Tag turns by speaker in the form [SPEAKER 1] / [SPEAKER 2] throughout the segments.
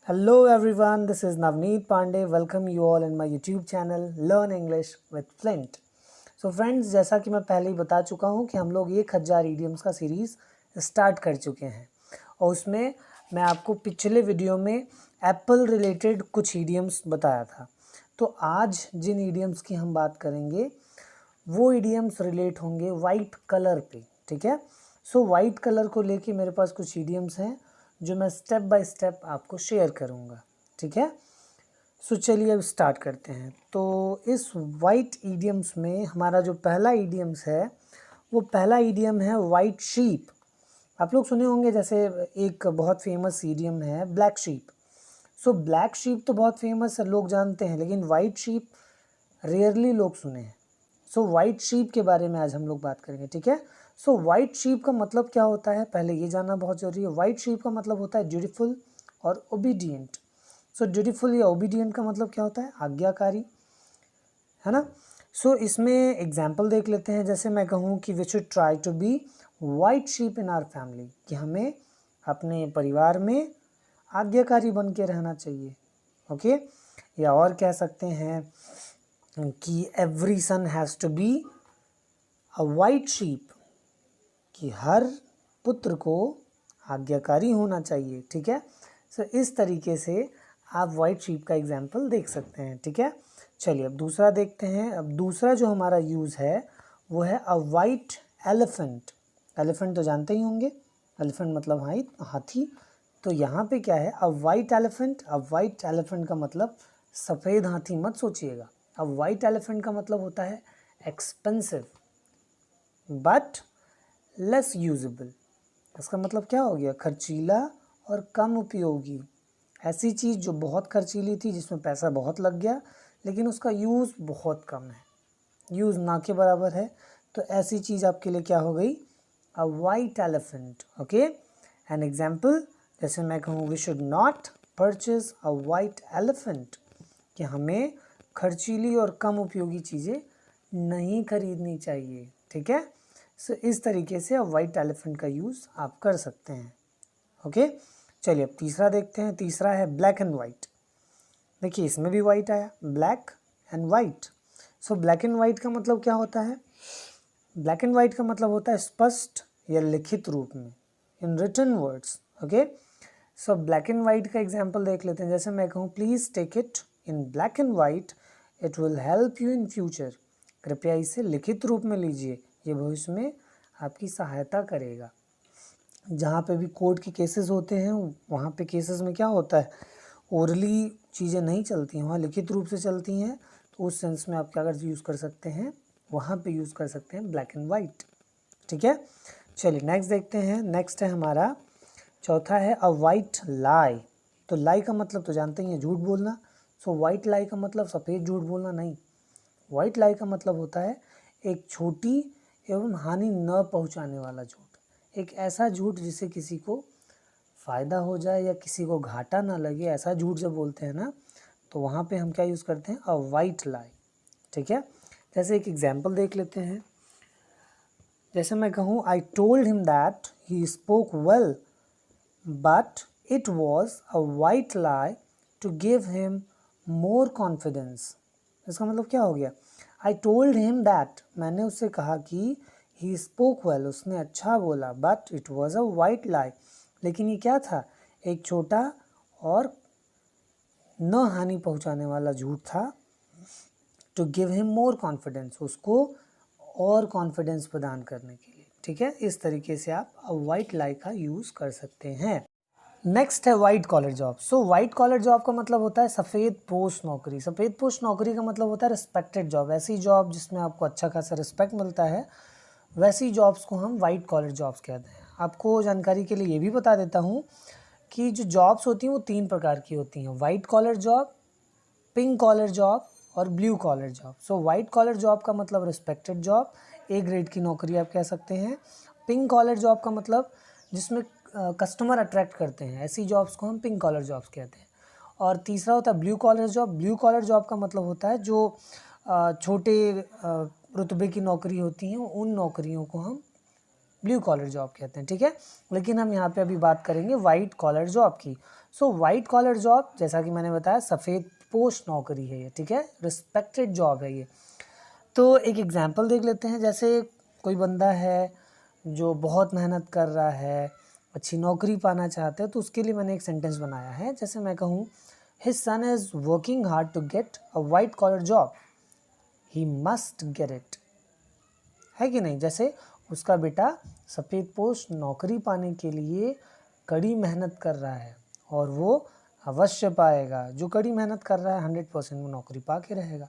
[SPEAKER 1] Hello everyone, this is Navneet Pandey. Welcome you all in my YouTube channel Learn English with Flint. So friends, जैसा कि मैं पहले ही बता चुका हूँ कि हम लोग 1000 idioms का सीरीज़ स्टार्ट कर चुके हैं और उसमें मैं आपको पिछले वीडियो में एप्पल रिलेटेड कुछ idioms बताया था। तो आज जिन idioms की हम बात करेंगे वो idioms रिलेट होंगे वाइट कलर पे, ठीक है। सो वाइट कलर को लेके मेरे पास कुछ idioms हैं जो मैं स्टेप बाय स्टेप आपको शेयर करूंगा, ठीक है। सो चलिए अब स्टार्ट करते हैं। तो इस वाइट ईडियम्स में हमारा जो पहला ईडियम्स है वो पहला ईडियम है वाइट शीप। आप लोग सुने होंगे, जैसे एक बहुत फेमस ईडियम है black sheep. So black sheep तो बहुत फेमस है, लोग जानते हैं, लेकिन वाइट शीप रेयरली लोग सुने हैं। सो वाइट शीप के बारे में आज हम लोग बात करेंगे, ठीक है। सो वाइट शीप का मतलब क्या होता है पहले ये जानना बहुत ज़रूरी है। वाइट शीप का मतलब होता है ड्यूटीफुल और ओबीडियंट। सो ड्यूटीफुल या ओबीडियंट का मतलब क्या होता है? आज्ञाकारी, है ना। सो इसमें एग्जाम्पल देख लेते हैं। जैसे मैं कहूँ कि we should try to be white sheep in our family, कि हमें अपने परिवार में आज्ञाकारी बन के रहना चाहिए, ओके। या और कह सकते हैं कि every son has to be a white sheep, कि हर पुत्र को आज्ञाकारी होना चाहिए, ठीक है। सो इस तरीके से आप वाइट शीप का एग्जाम्पल देख सकते हैं, ठीक है। चलिए अब दूसरा देखते हैं। अब दूसरा जो हमारा यूज़ है वो है अ वाइट एलिफेंट। एलिफेंट तो जानते ही होंगे, एलिफेंट मतलब हाथी। तो यहाँ पे क्या है, अ वाइट एलिफेंट। अ वाइट एलिफेंट का मतलब सफ़ेद हाथी मत सोचिएगा। अ वाइट एलिफेंट का मतलब होता है एक्सपेंसिव बट लेस यूजेबल। इसका मतलब क्या हो गया? खर्चीला और कम उपयोगी। ऐसी चीज़ जो बहुत खर्चीली थी, जिसमें पैसा बहुत लग गया, लेकिन उसका यूज़ बहुत कम है, यूज़ ना के बराबर है। तो ऐसी चीज़ आपके लिए क्या हो गई? A white elephant, okay. An example, जैसे मैं कहूँ we should not purchase a white elephant, कि हमें खर्चीली और कम उपयोगी चीज़ें नहीं खरीदनी चाहिए, ठीक है। सो इस तरीके से अब वाइट एलिफेंट का यूज़ आप कर सकते हैं, ओके। चलिए अब तीसरा देखते हैं। तीसरा है ब्लैक एंड वाइट। देखिए इसमें भी वाइट आया, black and white. So black and white का मतलब क्या होता है? ब्लैक एंड वाइट का मतलब होता है स्पष्ट या लिखित रूप में, in written words, okay. So black and white का एग्जाम्पल देख लेते हैं। जैसे मैं कहूँ please take it in black and white, it will help you in future. कृपया इसे लिखित रूप में लीजिए, ये भविष्य में आपकी सहायता करेगा। जहाँ पे भी कोर्ट के केसेस होते हैं, वहाँ पे केसेस में क्या होता है, ओरली चीज़ें नहीं चलती हैं, वहाँ लिखित रूप से चलती हैं। तो उस सेंस में आप क्या कर यूज़ कर सकते हैं, वहाँ पे यूज़ कर सकते हैं ब्लैक एंड वाइट, ठीक है। चलिए नेक्स्ट देखते हैं। नेक्स्ट है हमारा चौथा है अ वाइट लाई। तो लाई का मतलब तो जानते ही हैं, झूठ बोलना। सो वाइट लाई का मतलब सफ़ेद झूठ बोलना नहीं। वाइट लाई का मतलब होता है एक छोटी एवं हानि न पहुंचाने वाला झूठ। एक ऐसा झूठ जिससे किसी को फ़ायदा हो जाए या किसी को घाटा ना लगे, ऐसा झूठ जब बोलते हैं ना, तो वहाँ पे हम क्या यूज़ करते हैं? अ वाइट लाई, ठीक है। जैसे एक एग्जाम्पल देख लेते हैं। जैसे मैं कहूँ I told him that he spoke well but it was a white lie to give him more confidence. इसका मतलब क्या हो गया? आई टोल्ड हिम दैट, मैंने उससे कहा कि ही स्पोक वेल, उसने अच्छा बोला, but it was a white lie, लेकिन ये क्या था? एक छोटा और न हानि पहुंचाने वाला झूठ था। To give him more confidence, उसको और कॉन्फिडेंस प्रदान करने के लिए, ठीक है। इस तरीके से आप वाइट लाई का यूज़ कर सकते हैं। नेक्स्ट है white collar job. So white collar job का मतलब होता है सफ़ेद पोस्ट नौकरी। सफ़ेद पोस्ट नौकरी का मतलब होता है रिस्पेक्टेड जॉब, ऐसी जॉब जिसमें आपको अच्छा खासा रिस्पेक्ट मिलता है, वैसी जॉब्स को हम वाइट कॉलर जॉब्स कहते हैं। आपको जानकारी के लिए ये भी बता देता हूँ कि जो जॉब्स होती हैं वो 3 प्रकार की होती हैं: white collar job, pink collar job और blue collar job. So white collar job का मतलब रिस्पेक्टेड जॉब, ए ग्रेड की नौकरी आप कह सकते हैं। पिंक कॉलर जॉब का मतलब जिसमें कस्टमर अट्रैक्ट करते हैं, ऐसी जॉब्स को हम पिंक कॉलर जॉब्स कहते हैं। और तीसरा होता है blue collar job. Blue collar job का मतलब होता है जो छोटे रुतबे की नौकरी होती हैं, उन नौकरियों को हम ब्लू कॉलर जॉब कहते हैं, ठीक है। लेकिन हम यहाँ पे अभी बात करेंगे वाइट कॉलर जॉब की। सो वाइट कॉलर जॉब, जैसा कि मैंने बताया, सफ़ेद पोश नौकरी है ये, ठीक है, रिस्पेक्टेड जॉब है ये। तो एक एग्जांपल देख लेते हैं। जैसे कोई बंदा है जो बहुत मेहनत कर रहा है, अच्छी नौकरी पाना चाहते हैं, तो उसके लिए मैंने एक सेंटेंस बनाया है। जैसे मैं कहूँ, his son is working hard to get a white collar job, he must get it, है कि नहीं। जैसे उसका बेटा सफ़ेद पोश नौकरी पाने के लिए कड़ी मेहनत कर रहा है और वो अवश्य पाएगा। जो कड़ी मेहनत कर रहा है 100% वो नौकरी पा के रहेगा,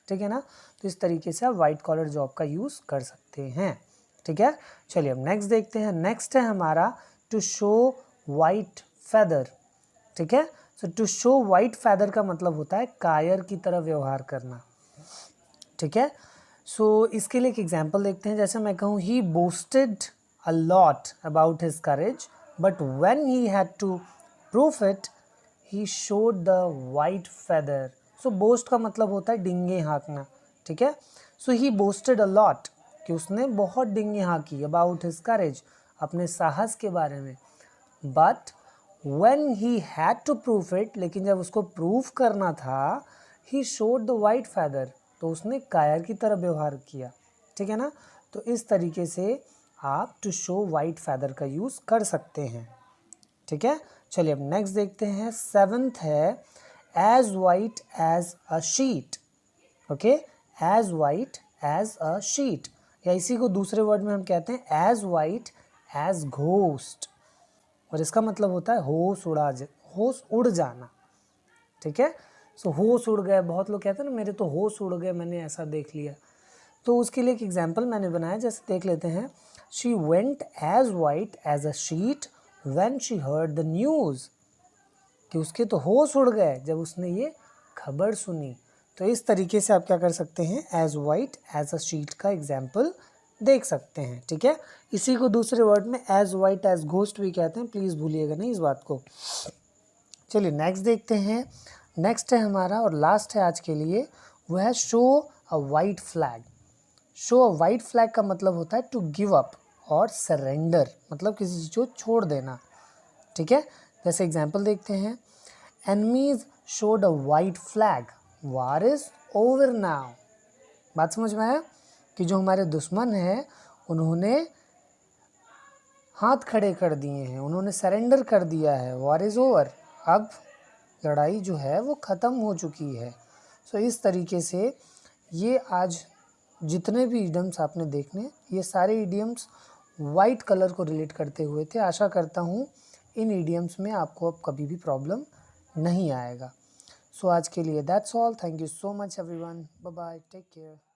[SPEAKER 1] ठीक है ना। तो इस तरीके से आप वाइट कॉलर जॉब का यूज़ कर सकते हैं, ठीक है। चलिए अब नेक्स्ट देखते हैं। नेक्स्ट है हमारा टू शो वाइट फेदर, ठीक है। सो टू शो वाइट फेदर का मतलब होता है कायर की तरह व्यवहार करना, ठीक है। सो इसके लिए एक एग्जांपल देखते हैं। जैसे मैं कहूँ, he boasted a lot about his courage but when he had to proof it he showed the white feather. So boast का मतलब होता है डिंगे हाँकना, ठीक है। सो ही बोस्टेड अ लॉट, कि उसने बहुत डिंगे हाँकी, अबाउट हिज करेज, अपने साहस के बारे में। But when he had to proof it, लेकिन जब उसको प्रूफ करना था, he showed the white feather, तो उसने कायर की तरह व्यवहार किया, ठीक है ना। तो इस तरीके से आप टू शो वाइट फेदर का यूज़ कर सकते हैं, ठीक है। चलिए अब नेक्स्ट देखते हैं। 7th है as white as a sheet, okay, as white as a sheet, या इसी को दूसरे वर्ड में हम कहते हैं एज वाइट एज घोस्ट, और इसका मतलब होता है होश उड़ जाना, ठीक है। सो होश उड़ गए, बहुत लोग कहते हैं ना मेरे तो होश उड़ गए, मैंने ऐसा देख लिया। तो उसके लिए एक एग्जांपल मैंने बनाया, जैसे देख लेते हैं। She went as white as a sheet when she heard the news, कि उसके तो होश उड़ गए जब उसने ये खबर सुनी। तो इस तरीके से आप क्या कर सकते हैं, as white as a sheet का एग्जाम्पल देख सकते हैं, ठीक है। इसी को दूसरे वर्ड में एज वाइट एज घोस्ट भी कहते हैं, प्लीज़ भूलिएगा नहीं इस बात को। चलिए नेक्स्ट देखते हैं। नेक्स्ट है हमारा और लास्ट है आज के लिए, वो है शो अ वाइट फ्लैग। शो अ वाइट फ्लैग का मतलब होता है टू गिव अप और सरेंडर, मतलब किसी चीज़ को छोड़ देना, ठीक है। जैसे एग्जांपल देखते हैं। Enemies showed a white flag, war is over now. बात समझ में आया कि जो हमारे दुश्मन हैं उन्होंने हाथ खड़े कर दिए हैं, उन्होंने सरेंडर कर दिया है, वार इज़ ओवर, अब लड़ाई जो है वो ख़त्म हो चुकी है। सो इस तरीके से ये आज जितने भी इडियम्स आपने देखने, ये सारे इडियम्स वाइट कलर को रिलेट करते हुए थे। आशा करता हूँ इन इडियम्स में आपको अब कभी भी प्रॉब्लम नहीं आएगा। सो आज के लिए that's all. Thank you so much everyone, bye bye, take care.